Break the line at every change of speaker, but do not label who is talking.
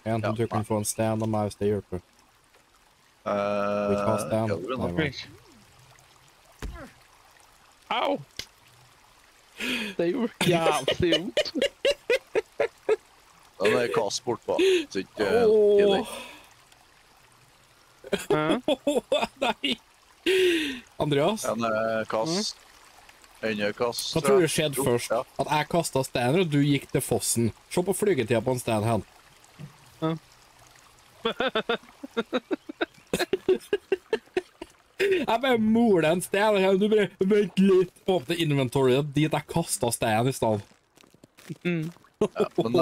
En,
Ja,
du kan få en sten av meg hvis det hjelper. Vi tar sten.
ja, det blir
Nei,
nok.
vent.
Au! Det gjorde jævlig vondt.
Den er kast bort på. Så ikke gi den.
Nei! Andreas,
Den er kast. Kast.
hva tror du skjedde først?
Ja.
At jeg kastet steiner, og du gikk til fossen. Se på flygetida på en sten hen. Jeg bare moler en sten, og du bare vent litt. Åpne inventoryet dit jeg kastet steinen i stedet.
Ja, men